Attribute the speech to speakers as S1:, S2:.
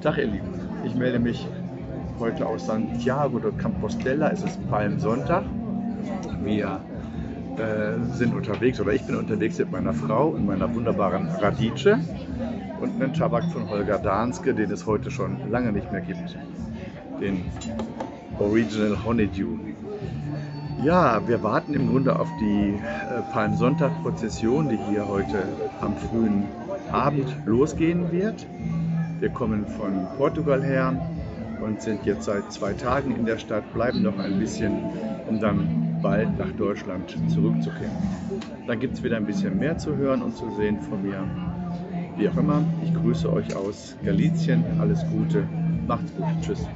S1: Tag ihr Lieben, ich melde mich heute aus Santiago de Compostela. Es ist Palmsonntag. Wir sind unterwegs, oder ich bin unterwegs mit meiner Frau und meiner wunderbaren Radice und einem Tabak von Holger Danske, den es heute schon lange nicht mehr gibt. Den Original Honeydew. Ja, wir warten im Grunde auf die Palmsonntag-Prozession, die hier heute am frühen Abend losgehen wird. Wir kommen von Portugal her und sind jetzt seit 2 Tagen in der Stadt, bleiben noch ein bisschen, um dann bald nach Deutschland zurückzukehren. Dann gibt es wieder ein bisschen mehr zu hören und zu sehen von mir. Wie auch immer, ich grüße euch aus Galicien. Alles Gute, macht's gut, tschüss.